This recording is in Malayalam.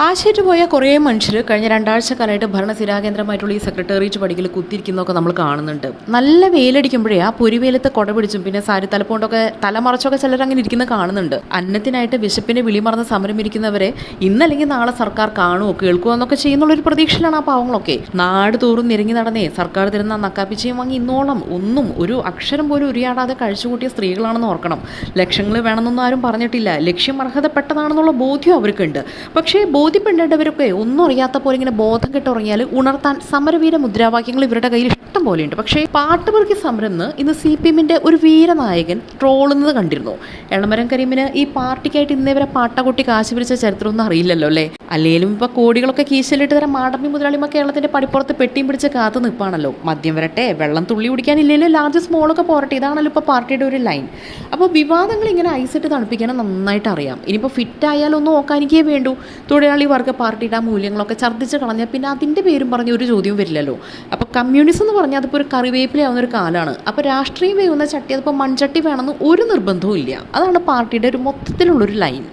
ആശയറ്റ് പോയ കുറേ മനുഷ്യർ കഴിഞ്ഞ രണ്ടാഴ്ചക്കാലമായിട്ട് ഭരണസ്ഥിരാകേന്ദ്രമായിട്ടുള്ള ഈ സെക്രട്ടേറിയറ്റ് പടിക്കൽ കുത്തിരിക്കുന്നതൊക്കെ നമ്മൾ കാണുന്നുണ്ട്. നല്ല വെയിലടിക്കുമ്പോഴേ ആ പൊരിവേലത്ത് കുട പിടിച്ചും പിന്നെ സാരി തലപ്പോണ്ടൊക്കെ തലമറച്ചൊക്കെ ചിലർ അങ്ങനെ ഇരിക്കുന്നത് കാണുന്നുണ്ട്. അന്നത്തിനായിട്ട് വിശപ്പിനെ വിളിമറന്ന് സമരം ഇരിക്കുന്നവരെ ഇന്നല്ലെങ്കിൽ നാളെ സർക്കാർ കാണുമോ കേൾക്കുമോ എന്നൊക്കെ ചെയ്യുന്നുള്ളൊരു പ്രതീക്ഷയിലാണ് ആ പാവങ്ങളൊക്കെ. നാട് തോറും നിരങ്ങി നടന്നേ സർക്കാർ തരുന്ന നക്കാപ്പിച്ചയും വാങ്ങി ഇന്നോളം ഒന്നും ഒരു അക്ഷരം പോലും ഉരിയാടാതെ കഴിച്ചുകൂട്ടിയ സ്ത്രീകളാണെന്ന് ഓർക്കണം. ലക്ഷങ്ങൾ വേണമെന്നൊന്നും ആരും പറഞ്ഞിട്ടില്ല. ലക്ഷ്യം അർഹതപ്പെട്ടതാണെന്നുള്ള ബോധ്യം അവർക്കുണ്ട്. പക്ഷേ ബോധ്യപ്പെടേണ്ടവരൊക്കെ ഒന്നും അറിയാത്ത പോലെ ഇങ്ങനെ ബോധം കെട്ടുറങ്ങിയാൽ ഉണർത്താൻ സമരവീര മുദ്രാവാക്യങ്ങൾ ഇവരുടെ കയ്യിൽ ഇഷ്ടം പോലെയുണ്ട്. പക്ഷേ പാട്ടുപെറുക്കി സമരം ഇന്ന് CPM-ന്റെ ഒരു വീരനായകൻ ട്രോളുന്നത് കണ്ടിരുന്നു. എളമരം കരീമിന് ഈ പാർട്ടിക്കായിട്ട് ഇന്നേവരെ പാട്ടകൊട്ടി കാശ് പിരിച്ച ചരിത്രമൊന്നും അറിയില്ലല്ലോ അല്ലേ? അല്ലെങ്കിലും ഇപ്പോൾ കോടികളൊക്കെ കീശലിട്ട് തരാൻ മാടമ്പി മുതലാളിമ കേരളത്തിന്റെ പടിപ്പുറത്ത് പെട്ടിയും പിടിച്ച് കാത്തു നിൽപ്പാണല്ലോ. മദ്യം വരട്ടെ, വെള്ളം തുള്ളി കുടിക്കാനില്ലെങ്കിലും ലാർജ് സ്മോളൊക്കെ പോരട്ടെ, ഇതാണല്ലോ ഇപ്പോൾ പാർട്ടിയുടെ ഒരു ലൈൻ. അപ്പോൾ വിവാദങ്ങൾ ഇങ്ങനെ ഐസിട്ട് തണുപ്പിക്കാനും നന്നായിട്ട് അറിയാം. ഇനിയിപ്പോൾ ഫിറ്റായാലൊന്നും നോക്കാനിക്കേ വേണ്ടൂ. തൊഴിലാളി വർഗ്ഗ പാർട്ടിയുടെ ആ മൂല്യങ്ങളൊക്കെ ഛർദ്ദിച്ച് കളഞ്ഞാൽ പിന്നെ അതിൻ്റെ പേരും പറഞ്ഞ് ഒരു ചോദ്യവും വരില്ലല്ലോ. അപ്പോൾ കമ്മ്യൂണിസം എന്ന് പറഞ്ഞാൽ അതിപ്പോൾ ഒരു കറിവേപ്പിലാവുന്ന ഒരു കാലമാണ്. അപ്പോൾ രാഷ്ട്രീയം വേവുന്ന ചട്ടി അതിപ്പോൾ മൺചട്ടി വേണമെന്ന് ഒരു നിർബന്ധവും ഇല്ല. അതാണ് പാർട്ടിയുടെ ഒരു മൊത്തത്തിലുള്ളൊരു ലൈൻ.